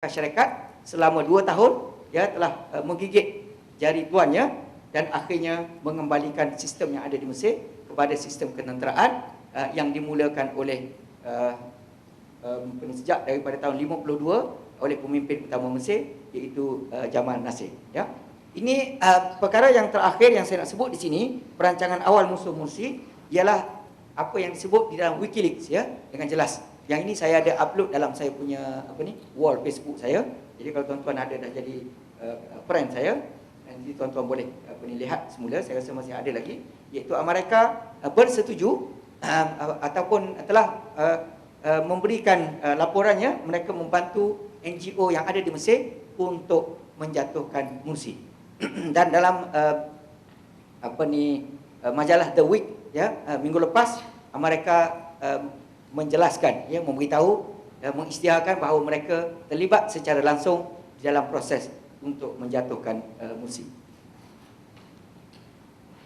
masyarakat selama 2 tahun ya telah menggigit jari tuannya dan akhirnya mengembalikan sistem yang ada di Mesir kepada sistem ketenteraan yang dimulakan oleh sejak daripada tahun 52 oleh pemimpin utama Mesir, iaitu Jamal Nasir. Ya. Ini perkara yang terakhir yang saya nak sebut di sini, perancangan awal musuh Mursi ialah apa yang disebut di dalam WikiLeaks, ya, dengan jelas. Yang ini saya ada upload dalam saya punya wall Facebook saya. Jadi kalau tuan-tuan ada dah jadi friend saya, nanti tuan-tuan boleh lihat semula. Saya rasa masih ada lagi, iaitu Amerika bersetuju ataupun telah memberikan laporannya, mereka membantu NGO yang ada di Mesir untuk menjatuhkan Mursi. Dan dalam majalah The Week, ya, minggu lepas Amerika menjelaskan, ya, memberitahu, mengisytiharkan bahawa mereka terlibat secara langsung dalam proses untuk menjatuhkan Mursi.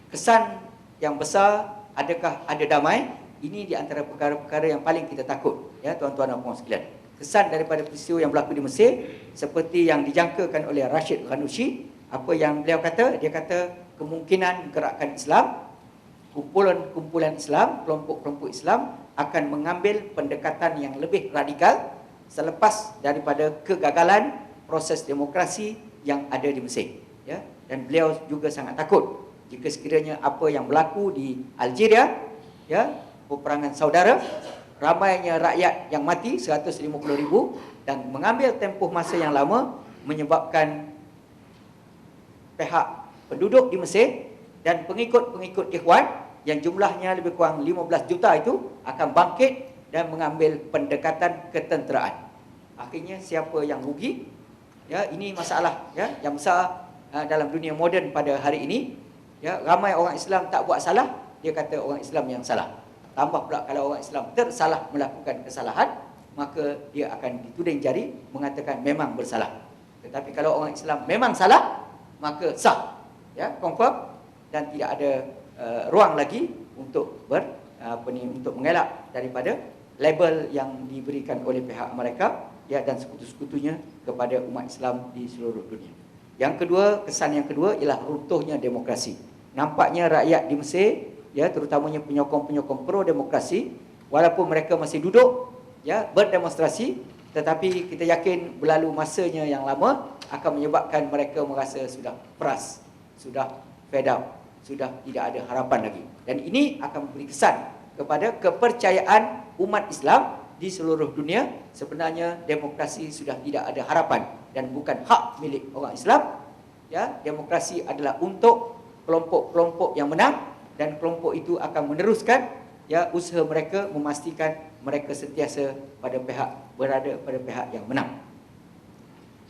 Kesan yang besar, adakah ada damai? Ini di antara perkara-perkara yang paling kita takut, ya, tuan-tuan dan puan sekalian. Kesan daripada peristiwa yang berlaku di Mesir, seperti yang dijangkakan oleh Rashid Ghannouchi, apa yang beliau kata, dia kata kemungkinan gerakan Islam, kumpulan-kumpulan Islam, kelompok-kelompok Islam akan mengambil pendekatan yang lebih radikal selepas daripada kegagalan proses demokrasi yang ada di Mesir, ya. Dan beliau juga sangat takut jika sekiranya apa yang berlaku di Algeria, ya, peperangan saudara, ramainya rakyat yang mati 150,000 dan mengambil tempoh masa yang lama, menyebabkan pihak penduduk di Mesir dan pengikut-pengikut Ikhwan yang jumlahnya lebih kurang 15 juta itu akan bangkit dan mengambil pendekatan ketenteraan. Akhirnya siapa yang rugi? Ya, ini masalah, ya, yang besar dalam dunia moden pada hari ini. Ya, ramai orang Islam tak buat salah, dia kata orang Islam yang salah. Tambah pula kalau orang Islam tersalah melakukan kesalahan, maka dia akan dituding jari mengatakan memang bersalah. Tetapi kalau orang Islam memang salah, maka sah, ya, confirm, dan tidak ada ruang lagi untuk untuk mengelak daripada label yang diberikan oleh pihak Amerika, ya, dan sekutu-sekutunya kepada umat Islam di seluruh dunia. Yang kedua, kesan yang kedua ialah runtuhnya demokrasi. Nampaknya rakyat di Mesir, ya, terutamanya penyokong-penyokong pro-demokrasi, walaupun mereka masih duduk, ya, berdemonstrasi, tetapi kita yakin berlalu masanya yang lama akan menyebabkan mereka merasa sudah peras, sudah fed up, sudah tidak ada harapan lagi. Dan ini akan memberi kesan kepada kepercayaan umat Islam di seluruh dunia. Sebenarnya demokrasi sudah tidak ada harapan dan bukan hak milik orang Islam. Ya, demokrasi adalah untuk kelompok-kelompok yang menang, dan kelompok itu akan meneruskan, ya, usaha mereka memastikan mereka sentiasa berada pada pihak yang menang.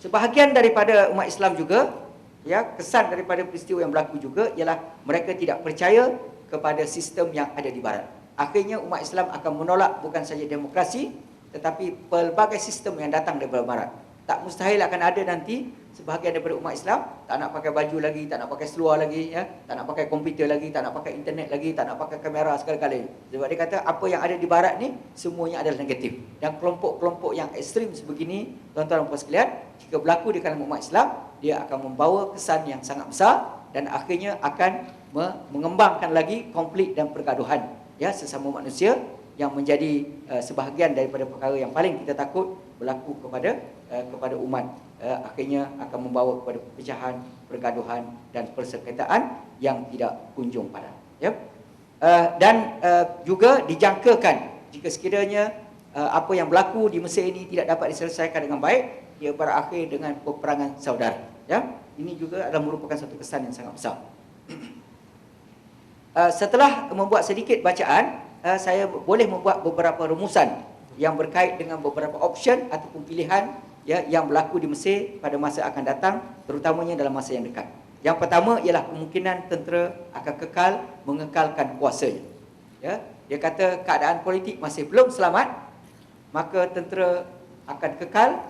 Sebahagian daripada umat Islam juga, ya, kesan daripada peristiwa yang berlaku juga ialah mereka tidak percaya kepada sistem yang ada di Barat. Akhirnya umat Islam akan menolak bukan saja demokrasi, tetapi pelbagai sistem yang datang daripada Barat. Tak mustahil akan ada nanti sebahagian daripada umat Islam tak nak pakai baju lagi, tak nak pakai seluar lagi, ya, tak nak pakai komputer lagi, tak nak pakai internet lagi, tak nak pakai kamera sekali-kali. Sebab dia kata apa yang ada di Barat ni semuanya adalah negatif. Dan kelompok-kelompok yang ekstrim sebegini, tuan-tuan dan puan sekalian, jika berlaku di kalangan umat Islam, dia akan membawa kesan yang sangat besar dan akhirnya akan mengembangkan lagi konflik dan pergaduhan, ya, sesama manusia, yang menjadi sebahagian daripada perkara yang paling kita takut berlaku kepada umat. Akhirnya akan membawa kepada perpecahan, pergaduhan dan persengketaan yang tidak kunjung padam, ya. Dan juga dijangkakan jika sekiranya apa yang berlaku di Mesir ini tidak dapat diselesaikan dengan baik, ia berakhir dengan peperangan saudara, ya. Ini juga adalah merupakan satu kesan yang sangat besar. Setelah membuat sedikit bacaan, saya boleh membuat beberapa rumusan yang berkait dengan beberapa option ataupun pilihan, ya, yang berlaku di Mesir pada masa akan datang, terutamanya dalam masa yang dekat. Yang pertama ialah kemungkinan tentera akan kekal mengekalkan kuasanya. Ya, dia kata keadaan politik masih belum selamat, maka tentera akan kekal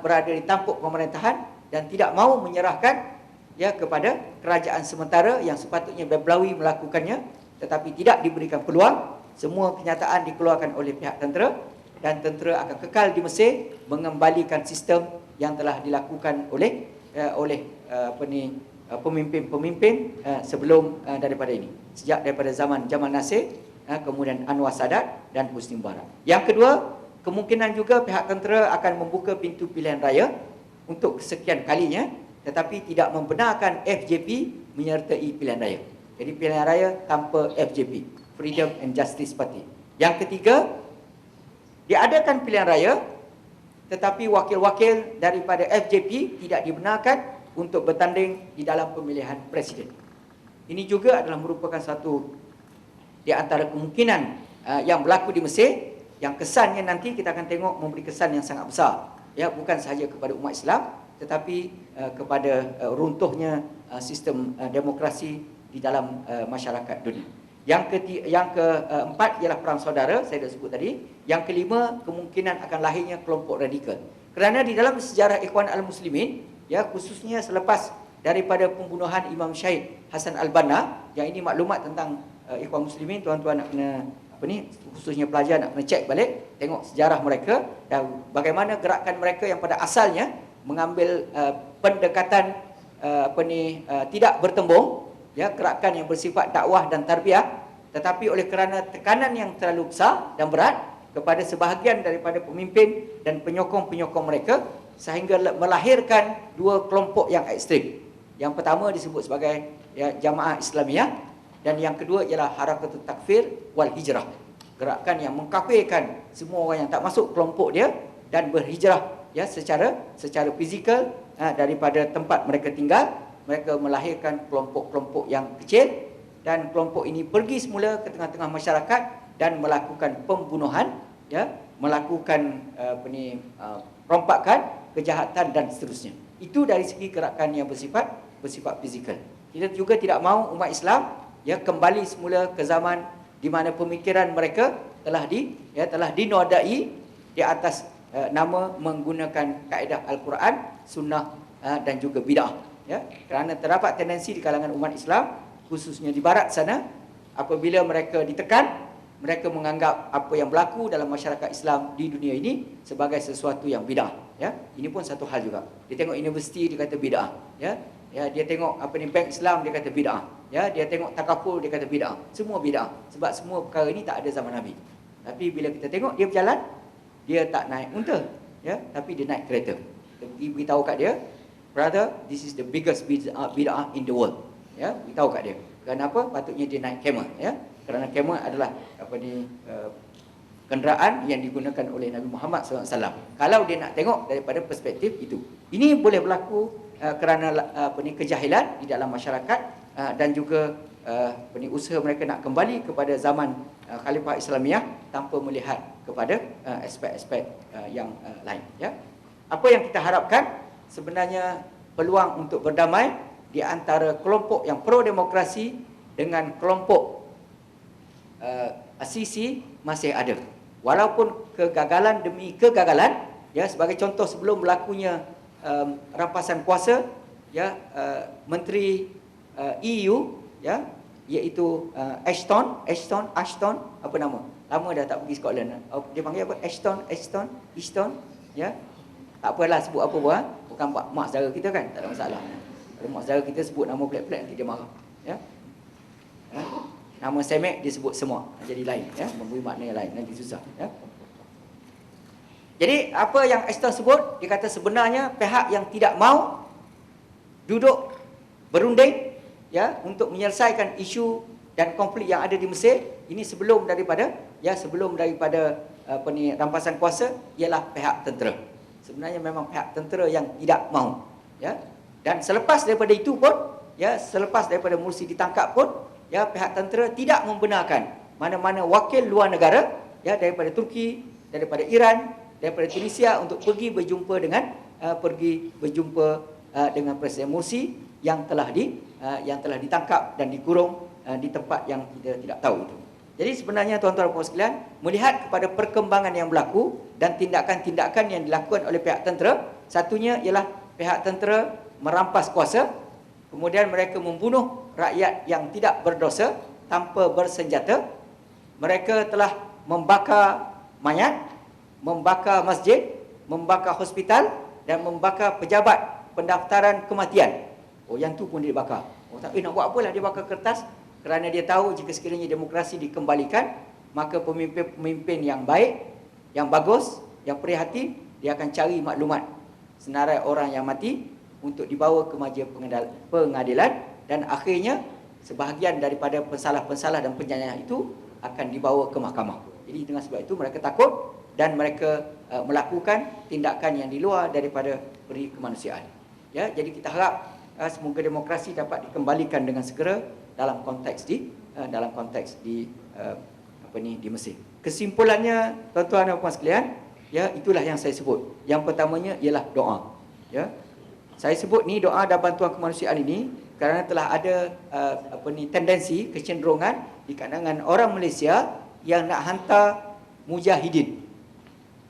berada di tampuk pemerintahan dan tidak mahu menyerahkan, ya, kepada kerajaan sementara yang sepatutnya Beblawi melakukannya, tetapi tidak diberikan peluang. Semua kenyataan dikeluarkan oleh pihak tentera, dan tentera akan kekal di Mesir mengembalikan sistem yang telah dilakukan oleh pemimpin-pemimpin sebelum daripada ini, sejak daripada zaman Jamal Nasir, kemudian Anwar Sadat dan Husni Mubarak. Yang kedua, kemungkinan juga pihak tentera akan membuka pintu pilihan raya untuk kesekian kalinya, tetapi tidak membenarkan FJP menyertai pilihan raya. Jadi pilihan raya tanpa FJP, Freedom and Justice Party. Yang ketiga, diadakan pilihan raya tetapi wakil-wakil daripada FJP tidak dibenarkan untuk bertanding di dalam pemilihan presiden. Ini juga adalah merupakan satu di antara kemungkinan yang berlaku di Mesir, yang kesannya nanti kita akan tengok memberi kesan yang sangat besar, ya, bukan sahaja kepada umat Islam tetapi kepada runtuhnya sistem demokrasi di dalam masyarakat dunia. Yang keempat ialah perang saudara, saya dah sebut tadi. Yang kelima, kemungkinan akan lahirnya kelompok radikal. Kerana di dalam sejarah Ikhwan Al-Muslimin, ya, khususnya selepas daripada pembunuhan Imam Syahid Hasan Al-Banna, yang ini maklumat tentang Ikhwan Muslimin, tuan-tuan nak kena khususnya pelajar nak kena cek balik, tengok sejarah mereka dan bagaimana gerakan mereka yang pada asalnya mengambil pendekatan tidak bertembung, ya, gerakan yang bersifat dakwah dan tarbiyah, tetapi oleh kerana tekanan yang terlalu besar dan berat kepada sebahagian daripada pemimpin dan penyokong-penyokong mereka, sehingga melahirkan dua kelompok yang ekstrim. Yang pertama disebut sebagai, ya, Jamaah Islamiyah, dan yang kedua ialah Harakatul Takfir wal Hijrah, gerakan yang mengkafirkan semua orang yang tak masuk kelompok dia dan berhijrah, ya, secara fizikal daripada tempat mereka tinggal. Mereka melahirkan kelompok-kelompok yang kecil, dan kelompok ini pergi semula ke tengah-tengah masyarakat dan melakukan pembunuhan, ya, melakukan perompakan, kejahatan dan seterusnya. Itu dari segi gerakan yang bersifat fizikal. Kita juga tidak mahu umat Islam, ya, kembali semula ke zaman di mana pemikiran mereka telah dinodai di atas nama menggunakan kaedah Al-Quran, Sunnah dan juga bid'ah, ya. Kerana terdapat tendensi di kalangan umat Islam, khususnya di barat sana, apabila mereka ditekan, mereka menganggap apa yang berlaku dalam masyarakat Islam di dunia ini sebagai sesuatu yang bid'ah, ya. Ini pun satu hal juga. Dia tengok universiti, dia kata bid'ah, ya. Ya, dia tengok bank Islam, dia kata bid'ah, ya. Dia tengok takaful, dia kata bid'ah. Semua bid'ah, sebab semua perkara ini tak ada zaman Nabi. Tapi bila kita tengok dia berjalan, dia tak naik unta, ya, tapi dia naik kereta. Kita pergi beritahu kat dia, brother, this is the biggest bid'ah in the world, ya. Beritahu kat dia. Kenapa? Patutnya dia naik camel, ya. Kerana camel adalah kenderaan yang digunakan oleh Nabi Muhammad SAW. Kalau dia nak tengok daripada perspektif itu, ini boleh berlaku kerana kejahilan di dalam masyarakat dan juga usaha mereka nak kembali kepada zaman Khalifah Islamiyah tanpa melihat kepada aspek-aspek yang lain, ya. Apa yang kita harapkan sebenarnya peluang untuk berdamai di antara kelompok yang pro demokrasi dengan kelompok asisi masih ada. Walaupun kegagalan demi kegagalan, ya, sebagai contoh sebelum berlakunya rampasan kuasa, ya, Menteri EU, ya, iaitu Ashton, apa nama? Lama dah tak pergi Scotland. Dia panggil apa? Ashton, ya. Tak apalah sebut apa pun, bukan mak saudara kita kan, tak ada masalah. Kalau mak saudara kita sebut nama pelik-pelik nanti dia marah, ya. Nama Semek disebut semua jadi lain, ya, memberi makna yang lain, nanti susah, ya. Jadi apa yang Ashton sebut, dia kata sebenarnya pihak yang tidak mau duduk berunding, ya, untuk menyelesaikan isu dan konflik yang ada di Mesir ini sebelum daripada rampasan kuasa ialah pihak tentera. Sebenarnya memang pihak tentera yang tidak mau, ya. Dan selepas daripada itu pun, ya, selepas daripada Mursi ditangkap pun, ya, pihak tentera tidak membenarkan mana-mana wakil luar negara, ya, daripada Turki, daripada Iran, daripada Tunisia untuk pergi berjumpa dengan Presiden Mursi yang telah ditangkap dan dikurung di tempat yang kita tidak tahu itu. Jadi sebenarnya tuan-tuan dan puan sekalian, melihat kepada perkembangan yang berlaku dan tindakan-tindakan yang dilakukan oleh pihak tentera, satunya ialah pihak tentera merampas kuasa, kemudian mereka membunuh rakyat yang tidak berdosa tanpa bersenjata. Mereka telah membakar mayat, membakar masjid, membakar hospital dan membakar pejabat pendaftaran kematian. Oh, yang tu pun dia bakar. Oh, tak, nak buat apalah dia bakar kertas? Kerana dia tahu jika sekiranya demokrasi dikembalikan, maka pemimpin-pemimpin yang baik, yang bagus, yang prihatin, dia akan cari maklumat senarai orang yang mati untuk dibawa ke majlis pengadilan, dan akhirnya sebahagian daripada pensalah-pensalah dan penjajah itu akan dibawa ke mahkamah. Jadi dengan sebab itu mereka takut dan mereka melakukan tindakan yang di luar daripada peri kemanusiaan. Ya, jadi kita harap semoga demokrasi dapat dikembalikan dengan segera dalam konteks di di Mesir. Kesimpulannya, tuan-tuan dan puan sekalian, ya, itulah yang saya sebut. Yang pertamanya ialah doa. Ya, saya sebut ni doa dan bantuan kemanusiaan ini kerana telah ada tendensi, kecenderungan di kalangan orang Malaysia yang nak hantar mujahidin.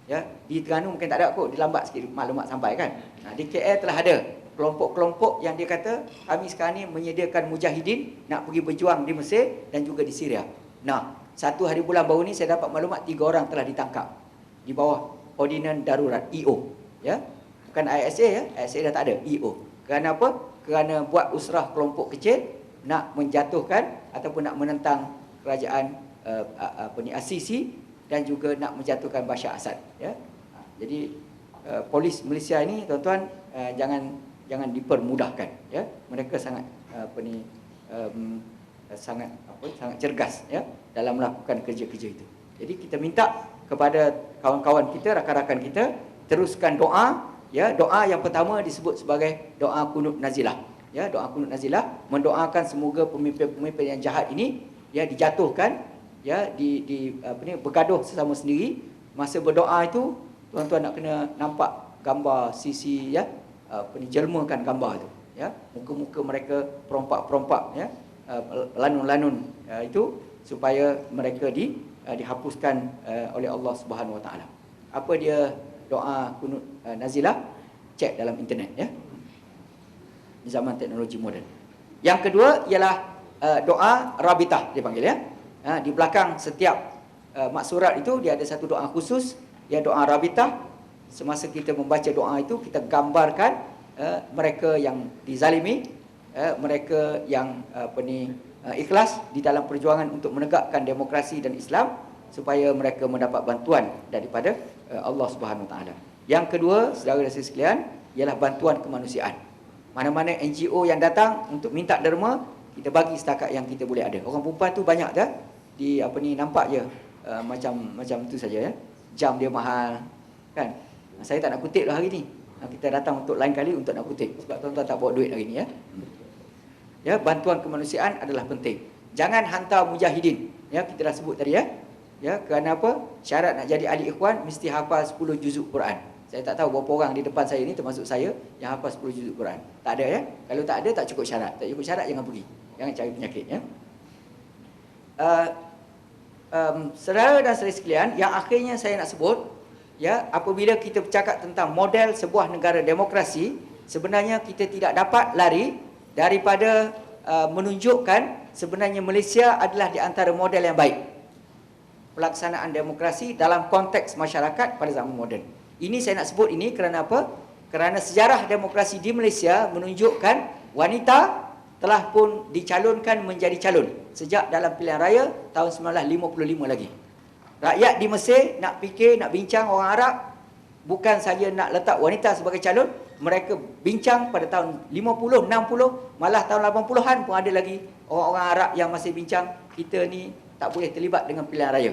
Ya, di Terengganu mungkin tak ada kot, dilambat sikit maklumat sampai kan. Di KL telah ada kelompok-kelompok yang dia kata kami sekarang ni menyediakan mujahidin nak pergi berjuang di Mesir dan juga di Syria. Nah, 1 hari bulan baru ni saya dapat maklumat 3 orang telah ditangkap di bawah ordinan darurat EO. Ya, bukan ISA ya, ISA dah tak ada, EO. Kerana apa? Kerana buat usrah kelompok kecil nak menjatuhkan ataupun nak menentang kerajaan Al-Sisi dan juga nak menjatuhkan Bashar Assad. Ya, jadi polis Malaysia ini, tuan-tuan, jangan dipermudahkan. Ya, mereka sangat sangat cergas ya dalam melakukan kerja-kerja itu. Jadi kita minta kepada kawan-kawan kita, rakan-rakan kita, teruskan doa. Ya, doa yang pertama disebut sebagai doa kunut nazilah. Ya, doa kunut nazilah mendoakan semoga pemimpin-pemimpin yang jahat ini ya dijatuhkan, ya bergaduh sesama sendiri. Masa berdoa itu, tuan-tuan nak kena nampak gambar sisi ya jelmakan gambar itu, ya, muka-muka mereka perompak-perompak, ya, lanun-lanun itu supaya mereka dihapuskan oleh Allah Subhanahu Wa Taala. Apa dia doa kunut nazilah? Cek dalam internet ya. Di zaman teknologi moden. Yang kedua ialah doa rabitah dia panggil ya. Di belakang setiap maksurat itu dia ada satu doa khusus, ya, doa rabitah. Semasa kita membaca doa itu, kita gambarkan mereka yang dizalimi, mereka yang ikhlas di dalam perjuangan untuk menegakkan demokrasi dan Islam supaya mereka mendapat bantuan daripada Allah Subhanahu Wa Taala. Yang kedua, saudara dan saudari sekalian, ialah bantuan kemanusiaan. Mana-mana NGO yang datang untuk minta derma, kita bagi setakat yang kita boleh ada. Orang perempuan tu banyak dah di nampak je macam tu saja ya. Jam dia mahal kan. Saya tak nak kutip lah hari ni. Kita datang untuk lain kali untuk nak kutip sebab tuan-tuan tak bawa duit hari ni ya. Ya, bantuan kemanusiaan adalah penting. Jangan hantar mujahidin. Ya, kita dah sebut tadi ya. Ya, kerana apa? Syarat nak jadi ahli ikhwan mesti hafal 10 juzuk Quran. Saya tak tahu berapa orang di depan saya ni termasuk saya yang hafal 10 juzuk Quran. Tak ada ya. Kalau tak ada, tak cukup syarat. Tak cukup syarat, jangan pergi. Jangan cari penyakit ya. Saudara dan saudari sekalian, yang akhirnya saya nak sebut, ya, apabila kita bercakap tentang model sebuah negara demokrasi, sebenarnya kita tidak dapat lari daripada menunjukkan sebenarnya Malaysia adalah di antara model yang baik pelaksanaan demokrasi dalam konteks masyarakat pada zaman moden. Ini saya nak sebut ini kerana apa? Kerana sejarah demokrasi di Malaysia menunjukkan wanita telah pun dicalonkan menjadi calon sejak dalam pilihan raya tahun 1955 lagi. Rakyat di Mesir nak fikir, nak bincang orang Arab, bukan saja nak letak wanita sebagai calon, mereka bincang pada tahun 50, 60, malah tahun 80-an pun ada lagi orang-orang Arab yang masih bincang kita ni tak boleh terlibat dengan pilihan raya.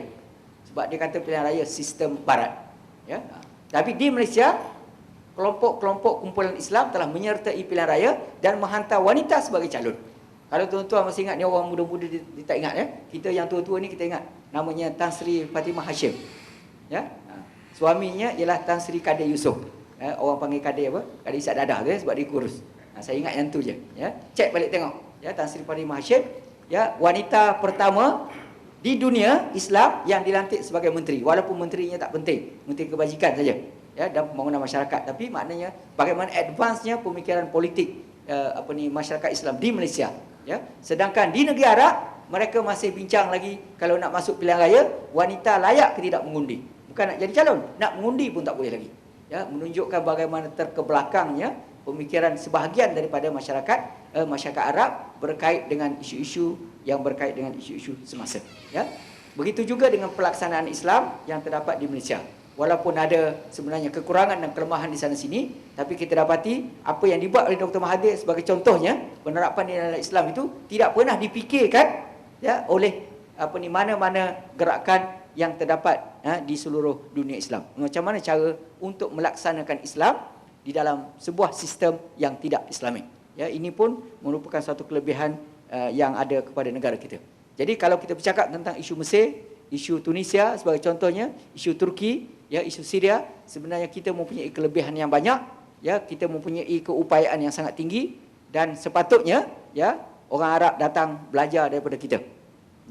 Sebab dia kata pilihan raya sistem barat. Ya. Tapi di Malaysia, kelompok-kelompok kumpulan Islam telah menyertai pilihan raya dan menghantar wanita sebagai calon. Kalau tuan-tuan masih ingat, ni orang muda-muda dia tak ingat ya. Kita yang tua-tua ni kita ingat. Namanya Tan Sri Fatimah Hashim. Ya. Suaminya ialah Tan Sri Kadir Yusof. Orang panggil Kadir apa? Kadir Isat Dadah tu sebab dia kurus. Saya ingat yang tu je. Ya. Cek balik tengok. Ya, Tan Sri Fatimah Hashim, ya, wanita pertama di dunia Islam yang dilantik sebagai menteri, walaupun menterinya tak penting, menteri kebajikan saja ya, dan pembangunan masyarakat, tapi maknanya bagaimana advance-nya pemikiran politik masyarakat Islam di Malaysia ya. Sedangkan di negeri Arab mereka masih bincang lagi kalau nak masuk pilihan raya wanita layak ke tidak mengundi. bukan nak jadi calon, nak mengundi pun tak boleh lagi. Ya, menunjukkan bagaimana terkebelakangnya pemikiran sebahagian daripada masyarakat Arab berkait dengan isu-isu yang berkait dengan isu-isu semasa. Ya, begitu juga dengan pelaksanaan Islam yang terdapat di Malaysia. Walaupun ada sebenarnya kekurangan dan kelemahan di sana sini, tapi kita dapati apa yang dibuat oleh Dr. Mahathir sebagai contohnya, penerapan nilai Islam itu tidak pernah dipikirkan ya oleh mana-mana gerakan yang terdapat di seluruh dunia Islam. Macam mana cara untuk melaksanakan Islam di dalam sebuah sistem yang tidak Islamik. Ya, ini pun merupakan satu kelebihan yang ada kepada negara kita. Jadi kalau kita bercakap tentang isu Mesir, isu Tunisia sebagai contohnya, isu Turki, ya, isu Syria, sebenarnya kita mempunyai kelebihan yang banyak, ya, kita mempunyai keupayaan yang sangat tinggi dan sepatutnya ya orang Arab datang belajar daripada kita.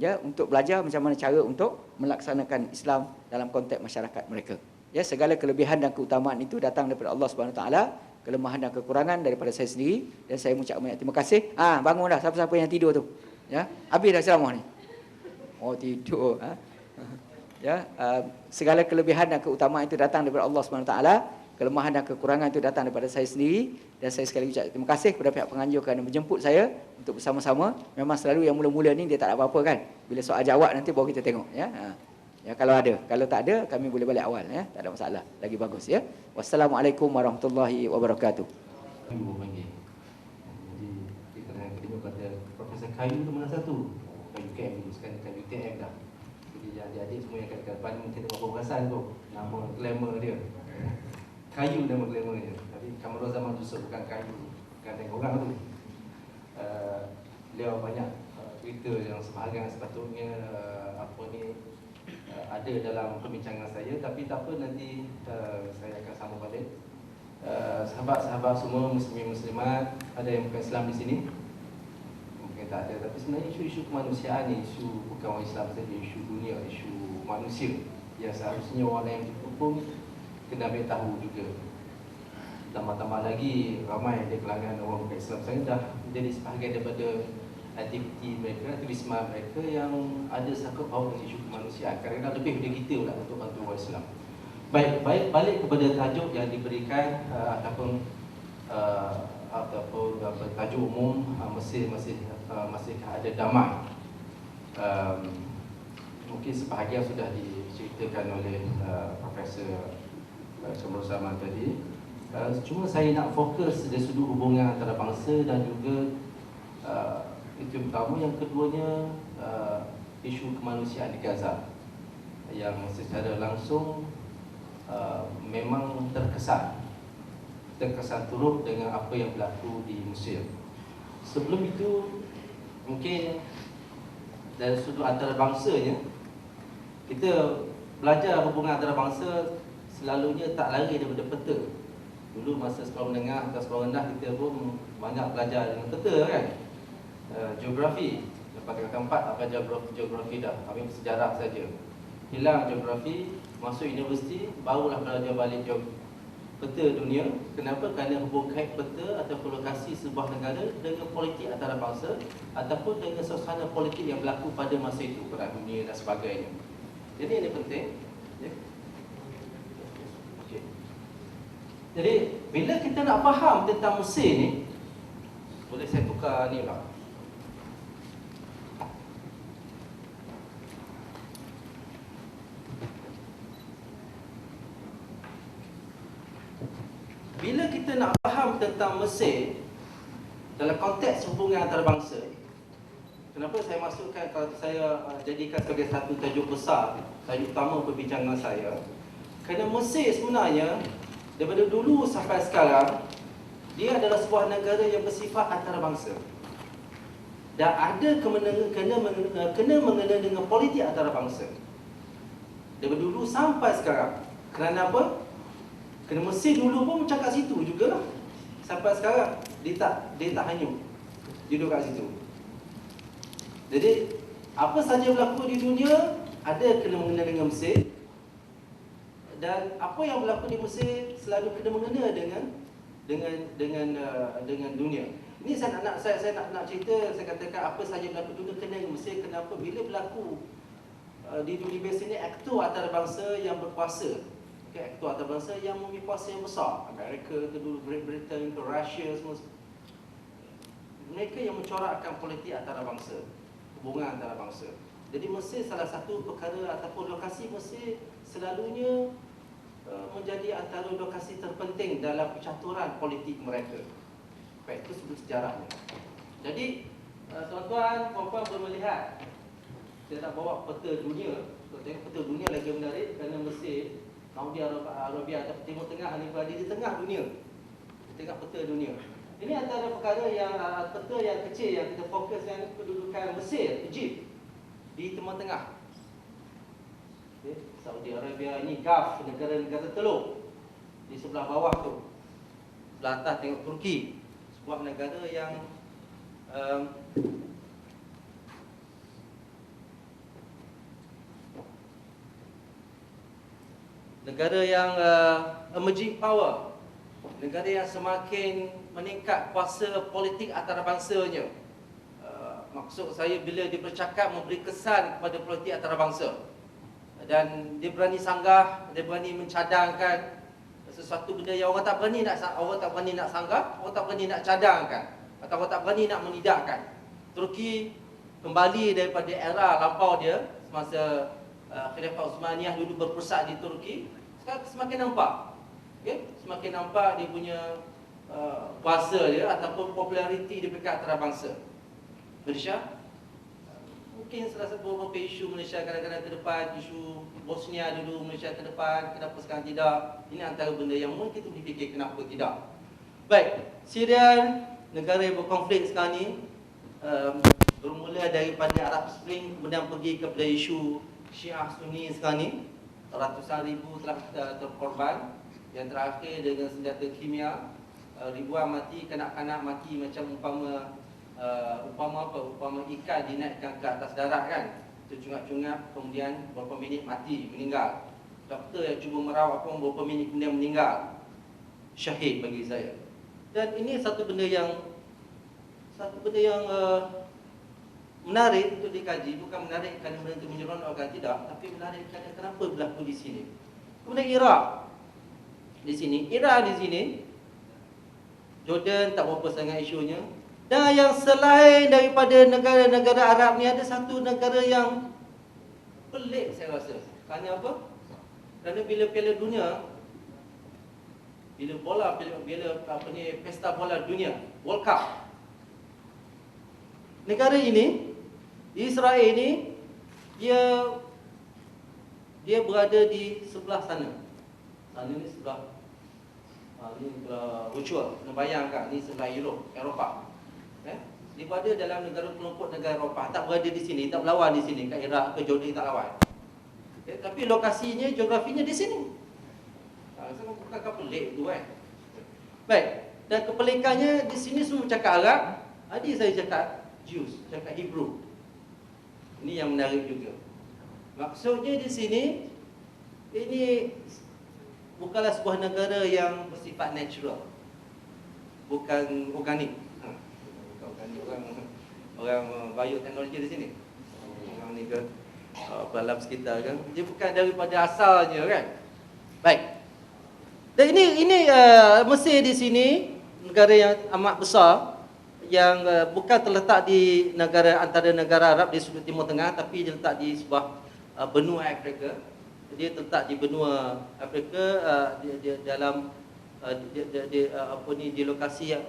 Ya, untuk belajar macam mana cara untuk melaksanakan Islam dalam konteks masyarakat mereka. Ya, segala kelebihan dan keutamaan itu datang daripada Allah Subhanahu taala, kelemahan dan kekurangan daripada saya sendiri, dan saya mengucapkan banyak terima kasih. Bangun dah siapa-siapa yang tidur tu. Ya, habis dah ceramah ni. Oh, tidur. Ya, segala kelebihan dan keutamaan itu datang daripada Allah Subhanahu taala, kelemahan dan kekurangan itu datang daripada saya sendiri, dan saya sekali ucap terima kasih kepada pihak penganjur kerana menjemput saya untuk bersama-sama. Memang selalu yang mula-mula ni dia tak ada apa-apa kan. Bila soal jawab nanti baru kita tengok ya. Ya, kalau ada, kalau tak ada kami boleh balik awal ya, tak ada masalah. Lagi bagus ya. Wassalamualaikum warahmatullahi wabarakatuh. Jadi kita nak tengok kata Profesor Kayu tu mana satu? Kayu KM dulu, sekarang Kayu TM dah. Jadi adik-adik semua yang kat depan mungkin tengok perasan tu, nama glamour dia. Kayu nama glamour dia. Tapi Kamarul Zaman Yusof bukan kayu, bukan tengok orang tu. Beliau banyak cerita yang sebahagian sepatutnya ada dalam perbincangan saya, tapi tak apa, nanti saya akan sambung balik. Sahabat-sahabat semua, muslimin muslimat, ada yang bukan Islam di sini, mungkin tak ada, tapi sebenarnya isu-isu kemanusiaan ni, isu bukan orang Islam saja, isu dunia, isu manusia yang seharusnya orang yang berhubung kena ambil tahu juga. Tambah-tambah lagi ramai di kalangan orang bukan Islam saya dah menjadi sebahagian daripada aktiviti mereka, aktivisme mereka yang ada sangkut paut dengan isu kemanusiaan. Kadang-kadang lebih dari kita pula untuk bantu orang Islam. Baik, balik kepada tajuk yang diberikan ataupun tajuk umum, masihkah ada damai. Mungkin sebahagian sudah diceritakan oleh Profesor Kamarul Zaman tadi. Cuma saya nak fokus dari sudut hubungan antara bangsa dan juga itu yang pertama. Yang keduanya isu kemanusiaan di Gaza yang secara langsung memang terkesan turut dengan apa yang berlaku di Mesir. Sebelum itu, mungkin dari sudut antarabangsanya, kita belajar hubungan antarabangsa selalunya tak lari daripada peta. Dulu masa sekolah menengah atau sekolah rendah, kita pun banyak belajar dengan peta kan. Geografi, lepas tingkatan 4 akan geografi dah, ambil sejarah saja. Hilang geografi, masuk universiti, barulah belajar balik peta dunia. Kenapa? Kerana hubung kait peta atau lokasi sebuah negara dengan politik antarabangsa ataupun dengan suasana politik yang berlaku pada masa itu, perang dunia dan sebagainya. Jadi ini penting ya. Okay. Jadi bila kita nak faham tentang Mesir ni, boleh saya tukar ni lah. Bila kita nak faham tentang Mesir dalam konteks hubungan antarabangsa, kenapa saya masukkan, kalau saya jadikan sebagai satu tajuk besar, tajuk utama perbincangan saya, kerana Mesir sebenarnya daripada dulu sampai sekarang dia adalah sebuah negara yang bersifat antarabangsa dan ada kena mengena dengan politik antarabangsa daripada dulu sampai sekarang. Kerana apa? Kerana Mesir dulu pun macam kat situ jugalah. Sampai sekarang dia tak hanyut, dia duduk kat situ. Jadi apa saja berlaku di dunia ada kena mengena dengan Mesir, dan apa yang berlaku di Mesir selalu kena mengena dengan dunia. Ini saya nak cerita, saya katakan apa saja berlaku dunia kena dengan Mesir. Kenapa? Bila berlaku di base ini aktor antarabangsa yang berkuasa. Okay, aktor antarabangsa yang memiliki kuasa yang besar. Amerika ke dulu, Great Britain ke Russia semua. Mereka yang mencorakkan politik antarabangsa, hubungan antarabangsa. Jadi Mesir salah satu perkara ataupun lokasi Mesir selalunya menjadi antara lokasi terpenting dalam percaturan politik mereka. Baik, itu sebut sejarahnya. Jadi tuan-tuan, puan-puan boleh melihat, saya nak bawa peta dunia. Tengok peta dunia lagi menarik kerana Mesir, Saudi Arabia atau Timur Tengah ni berada di tengah dunia. Di tengah peta dunia. Ini antara perkara yang peta yang kecil yang kita fokuskan kedudukan Mesir, Egypt di Timur Tengah. Okay. Saudi Arabia ini Gulf, negara-negara teluk. Di sebelah bawah tu, sebelah atas tengok Turki, sebuah negara yang emerging power, negara yang semakin meningkat kuasa politik antarabangsanya. Maksud saya bila dia bercakap memberi kesan kepada politik antarabangsa, dan dia berani sanggah, dia berani mencadangkan sesuatu benda yang orang tak berani nak sanggah, orang tak berani nak cadangkan, atau orang tak berani nak menidakkan. Turki kembali daripada era lampau dia semasa Khilafah Uthmaniyah dulu berpusat di Turki. Sekarang semakin nampak, okay? Semakin nampak dia punya kuasa dia ataupun populariti di peringkat antarabangsa. Malaysia mungkin salah satu beberapa isu Malaysia kadang-kadang ke depan, isu Bosnia dulu Malaysia ke depan, kenapa sekarang tidak? Ini antara benda yang mungkin kita boleh fikir kenapa tidak. Baik, Syria, negara yang berkonflik sekarang ni, bermula daripada Arab Spring kemudian pergi kepada isu Syiah Sunni sekarang ni. Ratusan ribu telah terkorban. Yang terakhir dengan senjata kimia, ribuan mati, kanak-kanak mati macam umpama ikan dinaikkan ke atas darat kan, tercungap-cungap kemudian beberapa minit mati, meninggal. Doktor yang cuba merawat pun beberapa minit kemudian meninggal. Syahid bagi saya. Dan ini satu benda yang menarik untuk dikaji. Bukan menarik kerana benda itu menyeronokkan, tidak, tapi menarik kerana kenapa berlaku di sini. Kemudian Iraq di sini, Jordan tak berapa sangat isunya. Dan yang selain daripada negara-negara Arab ni, ada satu negara yang pelik saya rasa. Kerana apa? Kerana bila Piala Dunia, bila pesta bola dunia, World Cup, negara ini, Israel ini, dia berada di sebelah sana. Sana ni sebelah virtual. Kena bayangkan ni sebelah Eropah. Dia berada dalam kelompok negara Eropah. Tak berada di sini, tak berlawan di sini. Kat Iraq ke Jordan tak lawan. Tapi lokasinya, geografinya di sini. Bukankah pelik tu kan? Baik. Dan kepelikannya di sini semua cakap Arab. Adik saya cakap Jews, cakap Hebrew. Ini yang menarik juga. Maksudnya di sini, ini bukanlah sebuah negara yang bersifat natural, bukan organik. Orang bioteknologi di sini, orang ni ke dalam sekitar kan, dia bukan daripada asalnya kan. Baik. Dan ini Mesir di sini, negara yang amat besar, yang bukan terletak di antara negara Arab di sudut Timur Tengah, tapi dia letak di sebuah benua Afrika. Dia terletak di benua Afrika, dia dalam di lokasi yang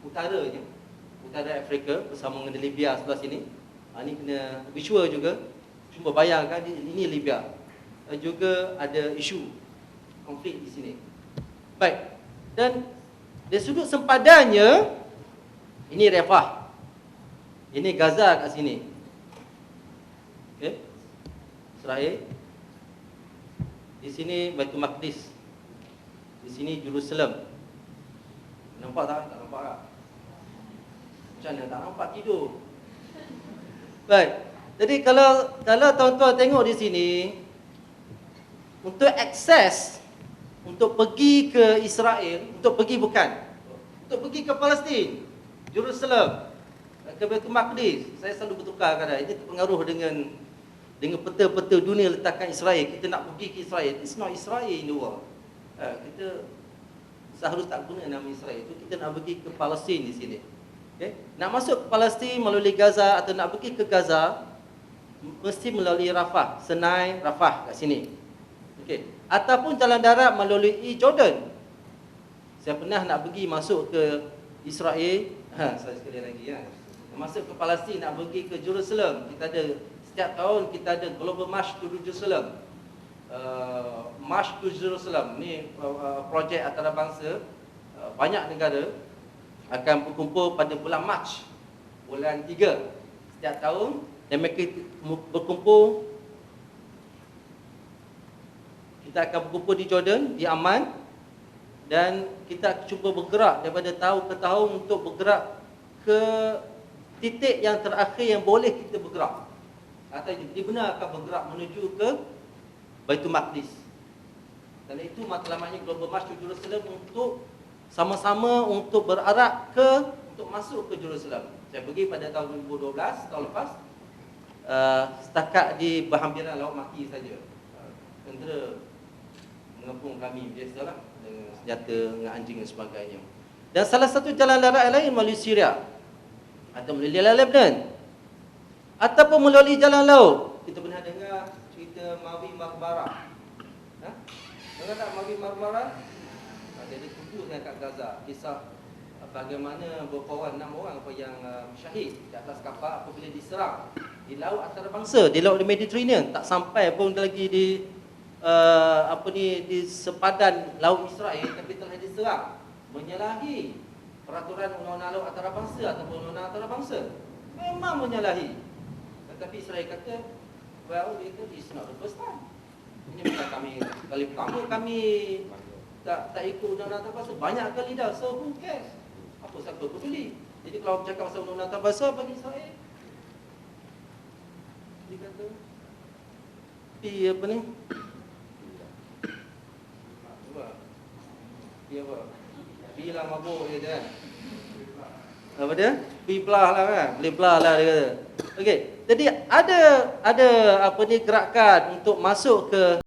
utaranya, utara Afrika bersama dengan Libya sebelah sini. Ini kena visual juga. Cuba bayangkan ini Libya. Juga ada isu konflik di sini. Baik. Dan dari sudut sempadannya, ini Rafah. Ini Gaza kat sini. Okey. Israel. Di sini Baitul Maqdis. Di sini Jerusalem. Nampak tak? Tak nampak tak? Macam mana tak nampak tidur? Baik. Jadi kalau tuan-tuan tengok di sini, untuk akses untuk pergi ke Israel, untuk pergi ke Palestin, Jerusalem, ke Baitul Maqdis, saya selalu bertukar kadang. Ini terpengaruh dengan dengan peta-peta dunia letakkan Israel, kita nak pergi ke Israel. It's not Israel in the world. Kita seharusnya tak guna nama Israel itu, kita nak pergi ke Palestin di sini. Okay? Nak masuk ke Palestin melalui Gaza atau nak pergi ke Gaza mesti melalui Rafah, Sinai, Rafah kat sini. Okay. Ataupun jalan darat melalui Jordan. Saya pernah nak pergi masuk ke Israel, saya sekali lagi ya. Masuk ke Palestin, nak pergi ke Jerusalem. Kita ada setiap tahun kita ada Global March to Jerusalem. March to Jerusalem ni projek antarabangsa, banyak negara akan berkumpul pada bulan Mac, bulan 3 setiap tahun, dan mereka berkumpul. Kita akan berkumpul di Jordan, di Amman, dan kita cuba bergerak daripada tahun ke tahun untuk bergerak ke titik yang terakhir yang boleh kita bergerak, atau dibenarkan bergerak menuju ke Baitul Maqdis. Dan itu matlamatnya Global March to Jerusalem, untuk sama-sama untuk berarak untuk masuk ke Jerusalem. Saya pergi pada tahun 2012, tahun lepas, setakat di berhampiran laut mati saja. Tentera mengepung kami biasalah dengan senjata, dengan anjing dan sebagainya. Dan salah satu jalan darat lain melalui Syria, atau melalui Lebanon, ataupun melalui jalan laut. Kita pernah dengar cerita Mawi Marmara. Dengar tak Mawi Marmara? Dia dituduhkan kat Gaza, kisah bagaimana berapa 6 orang apa yang syahid di atas kapal apabila diserang di laut antarabangsa, di laut Mediterranean. Tak sampai pun lagi di di sepadan laut Israel, tapi telah diserang, menyalahi peraturan undang-undang laut antarabangsa ataupun undang-undang antarabangsa. Memang menyalahi. Tetapi Israel kata, well, it's not the first time. Ini bukan kali pertama kami tak ikut undang-undang antarabangsa. Banyak kali dah, so who cares? Siapa peduli? Jadi kalau bercakap pasal undang-undang antarabangsa bagi Israel, dia kata apa ni? Bilang mabuk dia kan. Apa dia? Belah lah kan. Boleh belah lah dia kata. Okey. Jadi ada gerakan untuk masuk ke